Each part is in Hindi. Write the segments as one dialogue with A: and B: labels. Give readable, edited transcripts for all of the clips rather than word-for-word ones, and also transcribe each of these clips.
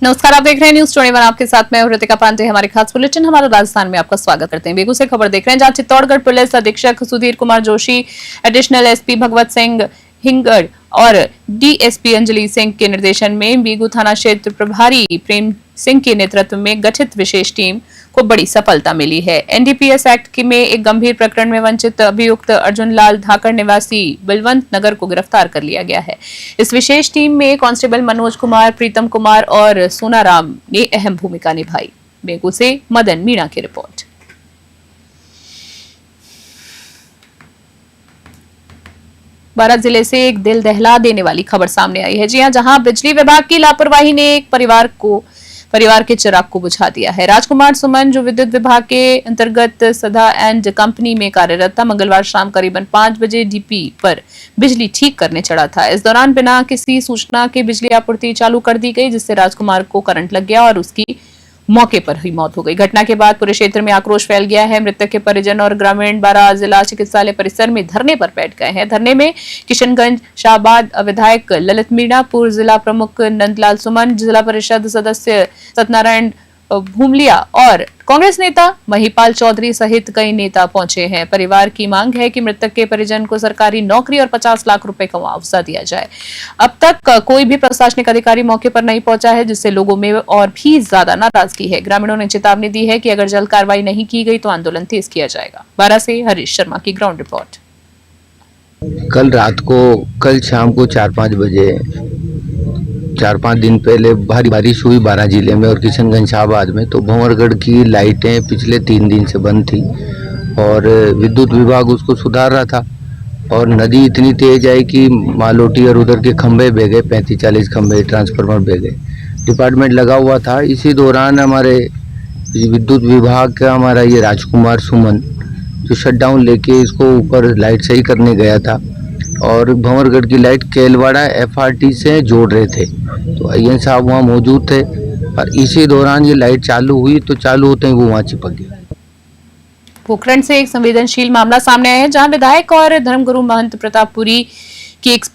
A: नमस्कार, आप देख रहे हैं न्यूज 21। आपके साथ मैं ऋतिका पांडे। हमारे खास बुलेटिन हमारा राजस्थान में आपका स्वागत करते हैं। बेगूसराय से खबर देख रहे हैं, जहां चित्तौड़गढ़ पुलिस अधीक्षक सुधीर कुमार जोशी, एडिशनल एसपी भगवत सिंह हिंगड़ और डीएसपी अंजलि सिंह के निर्देशन में बेगू थाना क्षेत्र प्रभारी प्रेम सिंह के नेतृत्व में गठित विशेष टीम को बड़ी सफलता मिली है। एनडीपीएस एक्ट में एक गंभीर प्रकरण में वंचित अभियुक्त अर्जुन लाल धाकड़ निवासी बलवंत नगर को गिरफ्तार कर लिया गया है। इस विशेष टीम में कांस्टेबल मनोज कुमार, प्रीतम कुमार और सोनाराम ने अहम भूमिका निभाई। बेगू से मदन मीणा की रिपोर्ट। बारां जिले से एक दिल दहला देने वाली खबर सामने आई है। जी हां, जहां बिजली विभाग की लापरवाही ने एक परिवार के चिराग को बुझा दिया है। राजकुमार सुमन, जो विद्युत विभाग के अंतर्गत सदा एंड कंपनी में कार्यरत था, मंगलवार शाम करीबन 5 बजे डीपी पर बिजली ठीक करने चढ़ा था। इस दौरान बिना किसी सूचना के बिजली आपूर्ति चालू कर दी गई, जिससे राजकुमार को करंट लग गया और उसकी मौके पर ही मौत हो गई। घटना के बाद पूरे क्षेत्र में आक्रोश फैल गया है। मृतक के परिजन और ग्रामीण बारां जिला चिकित्सालय परिसर में धरने पर बैठ गए हैं। धरने में किशनगंज शाहबाद विधायक ललित मीणा, पूर्व जिला प्रमुख नंदलाल सुमन, जिला परिषद सदस्य सत्यनारायण भूमलिया और कांग्रेस नेता महिपाल चौधरी सहित कई नेता पहुंचे हैं। परिवार की मांग है कि मृतक के परिजन को सरकारी नौकरी और 50 लाख रुपए का मुआवजा दिया जाए। अब तक कोई भी प्रशासनिक अधिकारी मौके पर नहीं पहुंचा है, जिससे लोगों में और भी ज्यादा नाराजगी है। ग्रामीणों ने चेतावनी दी है कि अगर जल्द कार्रवाई नहीं की गई तो आंदोलन तेज किया जाएगा। बारां से हरीश शर्मा की ग्राउंड रिपोर्ट।
B: कल शाम को 4-5 बजे 4-5 दिन पहले भारी बारिश हुई बारां जिले में और किशनगंज शाहबाद में। तो भंवरगढ़ की लाइटें पिछले 3 दिन से बंद थी और विद्युत विभाग उसको सुधार रहा था और नदी इतनी तेज आई कि मालोटी और उधर के खंभे बह गए, 35-40 खंभे ट्रांसफार्मर बह गए। डिपार्टमेंट लगा हुआ था। इसी दौरान हमारे विद्युत विभाग का हमारा ये राजकुमार सुमन जो शटडाउन लेके इसको ऊपर लाइट सही करने गया था और भंवरगढ़ की लाइट केलवाड़ा एफआरटी से जोड़ रहे थे। तो अय्यन साहब वहाँ मौजूद थे और इसी दौरान ये लाइट चालू हुई, तो चालू होते ही वो वहाँ चिपक गया।
A: पोखरण से एक संवेदनशील मामला सामने आया है, जहां विधायक और धर्मगुरु महंत प्रतापपुरी की एक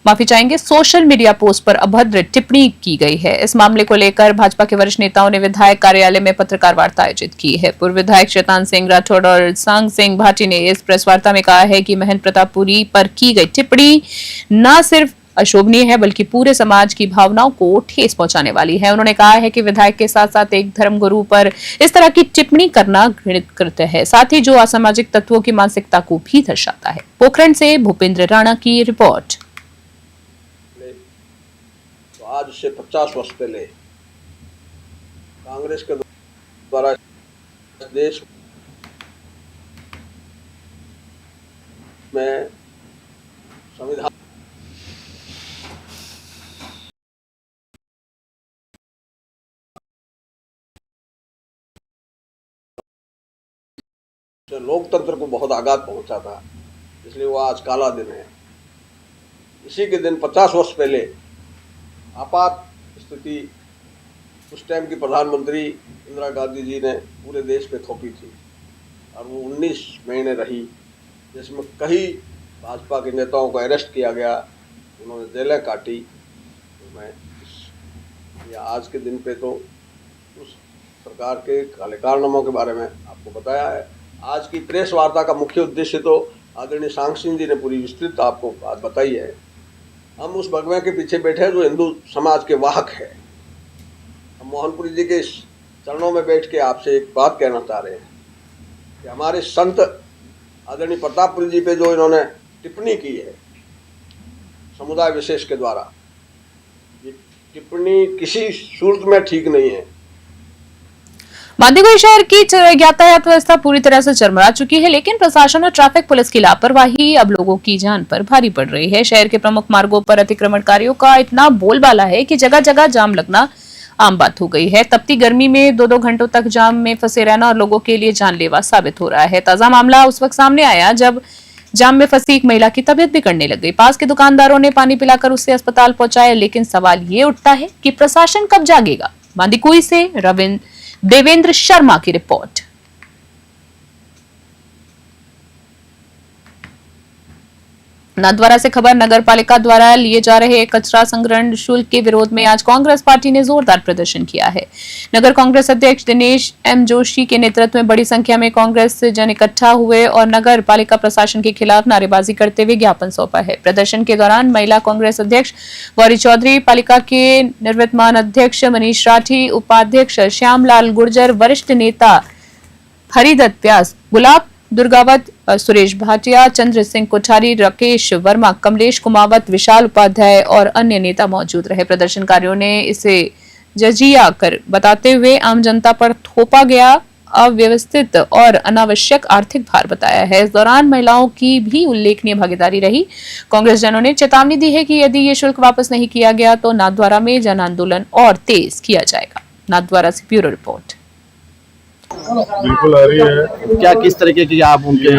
A: माफी चाहेंगे सोशल मीडिया पोस्ट पर अभद्र टिप्पणी की गई है। इस मामले को लेकर भाजपा के वरिष्ठ नेताओं ने विधायक कार्यालय में पत्रकार वार्ता आयोजित की है। पूर्व विधायक शैतान सिंह राठौड़ और सांग सिंह भाटी ने इस प्रेस वार्ता में कहा है कि महंत प्रतापपुरी पर की गई टिप्पणी न सिर्फ अशोभनीय है, बल्कि पूरे समाज की भावनाओं को ठेस पहुंचाने वाली है। उन्होंने कहा है कि विधायक के साथ साथ एक धर्मगुरु पर इस तरह की टिप्पणी करना घृणित कृत्य है, साथ ही जो असामाजिक तत्वों की मानसिकता को भी दर्शाता है। पोखरण से भूपेंद्र राणा की रिपोर्ट।
C: तो आज से 50 वर्ष पहले कांग्रेस के द्वारा देश में संविधान लोकतंत्र को बहुत आघात पहुंचा था, इसलिए वो आज काला दिन है। इसी के दिन 50 वर्ष पहले आपात स्थिति उस टाइम की प्रधानमंत्री इंदिरा गांधी जी ने पूरे देश पे थोपी थी और वो 19 महीने रही, जिसमें कई भाजपा के नेताओं को अरेस्ट किया गया, उन्होंने जेलें काटी। तो मैं आज के दिन पे तो उस सरकार के काले कारनामों के बारे में आपको बताया है। आज की प्रेस वार्ता का मुख्य उद्देश्य तो आदरणीय सांग सिंह जी ने पूरी विस्तृत आपको बात बताई है। हम उस भगवे के पीछे बैठे हैं जो हिंदू समाज के वाहक है। हम मोहनपुरी जी के चरणों में बैठ के आपसे एक बात कहना चाह रहे हैं कि हमारे संत आदरणीय प्रतापपुरी जी पे जो इन्होंने टिप्पणी की है समुदाय विशेष के द्वारा, ये टिप्पणी किसी सूरत में ठीक नहीं है।
A: बांदीकुई शहर की यातायात व्यवस्था पूरी तरह से चरमरा चुकी है, लेकिन प्रशासन और ट्रैफिक पुलिस की लापरवाही अब लोगों की जान पर भारी पड़ रही है। शहर के प्रमुख मार्गों पर अतिक्रमणकारियों का इतना बोलबाला है कि जगह जगह जाम लगना आम बात हो गई है। तपती गर्मी में 2-2 घंटों तक जाम में फंसे रहना और लोगों के लिए जानलेवा साबित हो रहा है। ताजा मामला उस वक्त सामने आया जब जाम में फंसी एक महिला की तबीयत बिगड़ने लग गई। पास के दुकानदारों ने पानी पिलाकर उसे अस्पताल पहुंचाया, लेकिन सवाल ये उठता है कि प्रशासन कब जागेगा। बांदीकुई से देवेंद्र शर्मा की रिपोर्ट। नाथद्वारा से खबर नगर पालिका द्वारा लिए जा रहे कचरा संग्रहण शुल्क के विरोध में आज कांग्रेस पार्टी ने जोरदार प्रदर्शन किया है। नगर कांग्रेस अध्यक्ष दिनेश एम जोशी के नेतृत्व में बड़ी संख्या में कांग्रेस जन इकट्ठा हुए और नगर पालिका प्रशासन के खिलाफ नारेबाजी करते हुए ज्ञापन सौंपा है। प्रदर्शन के दौरान महिला कांग्रेस अध्यक्ष गौरी चौधरी, पालिका के निवर्तमान अध्यक्ष मनीष राठी, उपाध्यक्ष श्यामलाल गुर्जर, वरिष्ठ नेता हरिदत्त व्यास, गुलाब दुर्गावत, सुरेश भाटिया, चंद्र सिंह कोठारी, राकेश वर्मा, कमलेश कुमावत, विशाल उपाध्याय और अन्य नेता मौजूद रहे। प्रदर्शनकारियों ने इसे जजिया कर बताते हुए आम जनता पर थोपा गया अव्यवस्थित और अनावश्यक आर्थिक भार बताया है। इस दौरान महिलाओं की भी उल्लेखनीय भागीदारी रही। कांग्रेस जनों ने चेतावनी दी है कि यदि ये शुल्क वापस नहीं किया गया तो नाथद्वारा में जन आंदोलन और तेज किया जाएगा। नाथद्वारा से ब्यूरो रिपोर्ट।
D: बिल्कुल आ रही है।
E: क्या किस तरीके की आप उनके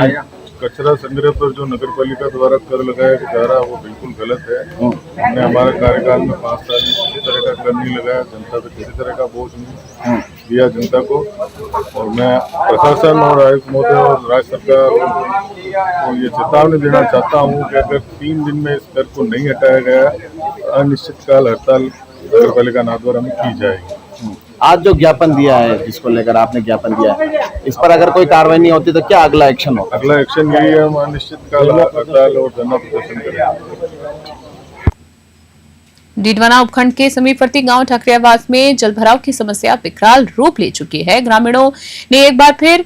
D: कचरा संग्रह पर जो नगर पालिका द्वारा कर लगाया जा रहा है वो बिल्कुल गलत है। हमने हमारे कार्यकाल में 5 साल में किसी तरह का कर नहीं लगाया, जनता पे किसी तरह का बोझ नहीं दिया जनता को। और मैं प्रशासन और आयुक्त महोदय और राज्य सरकार को ये चेतावनी देना चाहता हूँ कि अगर 3 दिन में इस कर को नहीं हटाया गया, अनिश्चितकाल हड़ताल नगर पालिका नाथद्वारा में की जाएगी।
E: आज जो ज्ञापन दिया है, जिसको लेकर आपने ज्ञापन दिया है, इस पर अगर कोई कार्रवाई नहीं होती तो क्या अगला एक्शन होगा?
D: अगला एक्शन यही है, हम अनिश्चितकाल हड़ताल और धरना प्रदर्शन करेंगे।
A: डीडवाना उपखंड के समीपवर्ती गांव ठाकरियावास में जलभराव की समस्या विकराल रूप ले चुकी है। ग्रामीणों ने एक बार फिर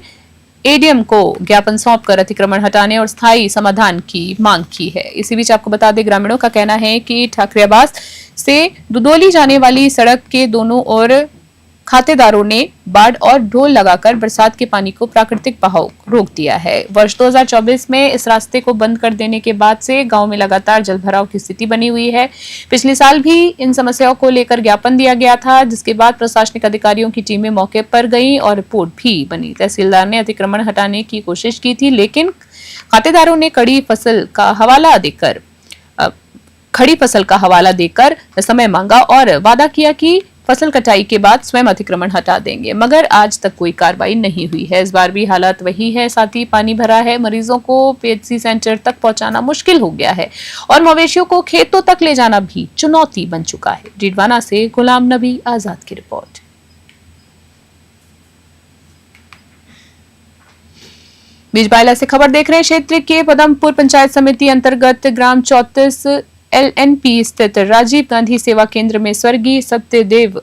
A: एडीएम को ज्ञापन सौंपकर अतिक्रमण हटाने और स्थायी समाधान की मांग की है। इसी बीच आपको बता दें, ग्रामीणों का कहना है कि ठाकरियावास से दुदोली जाने वाली सड़क के दोनों ओर खातेदारों ने बाड़ और ढोल लगाकर बरसात के पानी को प्राकृतिक बहाव रोक दिया है। वर्ष 2024 में इस रास्ते को बंद कर देने के बाद से गांव में लगातार जलभराव की स्थिति बनी हुई है। पिछले साल भी इन समस्याओं को लेकर ज्ञापन दिया गया था, जिसके बाद प्रशासनिक अधिकारियों की टीमें मौके पर गई और रिपोर्ट भी बनी। तहसीलदार ने अतिक्रमण हटाने की कोशिश की थी, लेकिन खातेदारों ने खड़ी फसल का हवाला देकर समय मांगा और वादा किया कि फसल कटाई के बाद स्वयं अतिक्रमण हटा देंगे, मगर आज तक कोई कार्रवाई नहीं हुई है। इस बार भी हालात वही है, साथ ही पानी भरा है। मरीजों को पीएचसी सेंटर तक पहुंचाना मुश्किल हो गया है और मवेशियों को खेतों तक ले जाना भी चुनौती बन चुका है। डीडवाना से गुलाम नबी आजाद की रिपोर्ट। बीजबाइला से खबर देख रहे हैं। क्षेत्र के पदमपुर पंचायत समिति अंतर्गत ग्राम 34 LNP स्थित राजीव गांधी सेवा केंद्र में स्वर्गीय सत्यदेव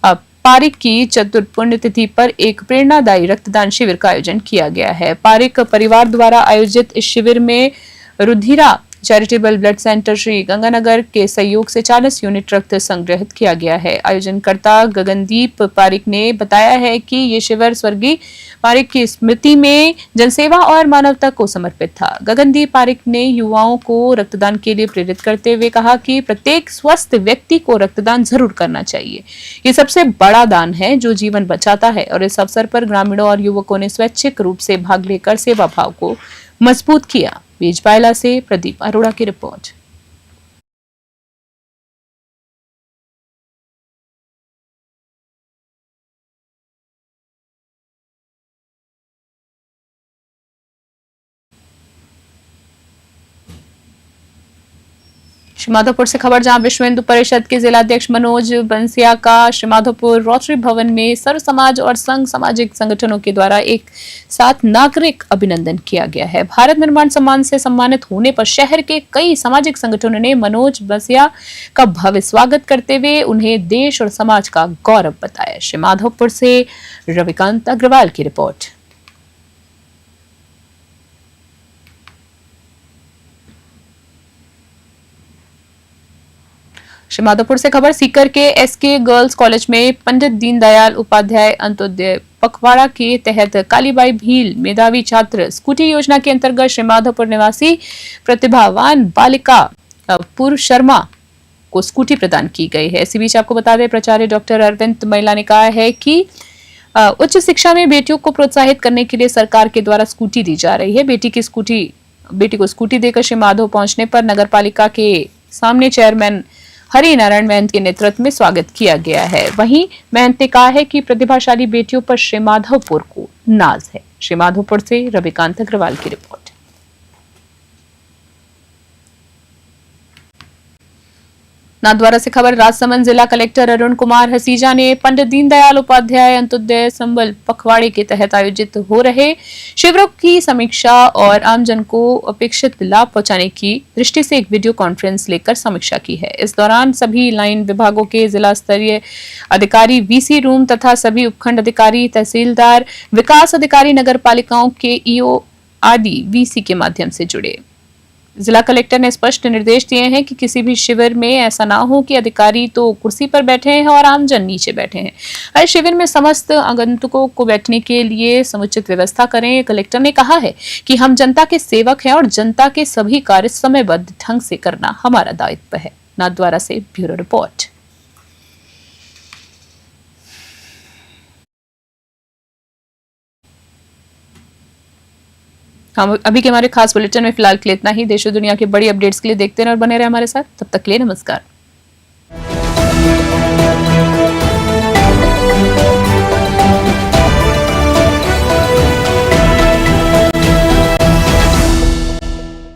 A: पारिक की चतुर्थ पुण्यतिथि पर एक प्रेरणादायी रक्तदान शिविर का आयोजन किया गया है। पारिक परिवार द्वारा आयोजित इस शिविर में Rudhira charitable blood centre Sri Ganganagar के सहयोग से 40 यूनिट रक्त संग्रहित किया गया है। आयोजनकर्ता गगनदीप पारिक ने बताया है कि ये शिविर स्वर्गीय पारिक की स्मृति में जनसेवा और मानवता को समर्पित था। गगनदीप पारिक ने युवाओं को रक्तदान के लिए प्रेरित करते हुए कहा कि प्रत्येक स्वस्थ व्यक्ति को रक्तदान जरूर करना चाहिए। ये सबसे बड़ा दान है जो जीवन बचाता है और इस अवसर पर ग्रामीणों और युवकों ने स्वैच्छिक रूप से भाग लेकर सेवा भाव को मजबूत किया। बीजबाइला से प्रदीप अरोड़ा की रिपोर्ट। श्रीमाधोपुर से खबर, जहां विश्व हिंदू परिषद के जिलाध्यक्ष मनोज बंसिया का श्रीमाधोपुर रोटरी भवन में सर्व समाज और संघ सामाजिक संगठनों के द्वारा एक साथ नागरिक अभिनंदन किया गया है। भारत निर्माण सम्मान से सम्मानित होने पर शहर के कई सामाजिक संगठनों ने मनोज बंसिया का भव्य स्वागत करते हुए उन्हें देश और समाज का गौरव बताया। श्रीमाधोपुर से रविकांत अग्रवाल की रिपोर्ट। श्रीमाधोपुर से खबर, सीकर के एसके गर्ल्स कॉलेज में पंडित दीनदयाल उपाध्याय अंत्योदय पखवाड़ा के तहत कालीबाई भील मेधावी छात्र स्कूटी योजना के अंतर्गत श्रीमाधोपुर निवासी प्रतिभावान बालिका पूर्व शर्मा को स्कूटी प्रदान की गई है। इसी बीच आपको बता दें, प्राचार्य डॉक्टर अरविंद महिला ने कहा है कि उच्च शिक्षा में बेटियों को प्रोत्साहित करने के लिए सरकार के द्वारा स्कूटी दी जा रही है। बेटी को स्कूटी देकर श्रीमाधो पहुंचने पर नगर पालिका के सामने चेयरमैन हरि नारायण महंत के नेतृत्व में स्वागत किया गया है। वहीं महंत ने कहा है कि प्रतिभाशाली बेटियों पर श्रीमाधोपुर को नाज है। श्रीमाधोपुर से रविकांत अग्रवाल की रिपोर्ट। नाथद्वारा से खबर राजसमंद जिला कलेक्टर अरुण कुमार हसीजा ने पंडित दीनदयाल उपाध्याय अंत्योदय संबल पखवाड़े के तहत आयोजित हो रहे शिविरों की समीक्षा और आमजन को अपेक्षित लाभ पहुंचाने की दृष्टि से एक वीडियो कॉन्फ्रेंस लेकर समीक्षा की है। इस दौरान सभी लाइन विभागों के जिला स्तरीय अधिकारी वीसी रूम तथा सभी उपखंड अधिकारी, तहसीलदार, विकास अधिकारी, नगर पालिकाओं के ईओ आदि वीसी के माध्यम से जुड़े। जिला कलेक्टर ने स्पष्ट निर्देश दिए हैं कि किसी भी शिविर में ऐसा ना हो कि अधिकारी तो कुर्सी पर बैठे हैं और आमजन नीचे बैठे हैं। हर शिविर में समस्त आगंतुकों को बैठने के लिए समुचित व्यवस्था करें। कलेक्टर ने कहा है कि हम जनता के सेवक हैं और जनता के सभी कार्य समयबद्ध ढंग से करना हमारा दायित्व है। नाथद्वारा से ब्यूरो रिपोर्ट। हम अभी के हमारे खास बुलेटिन में फिलहाल के लिए इतना ही। देश और दुनिया की बड़ी अपडेट्स के लिए देखते रहें और बने रहे हमारे साथ। तब तक के लिए नमस्कार।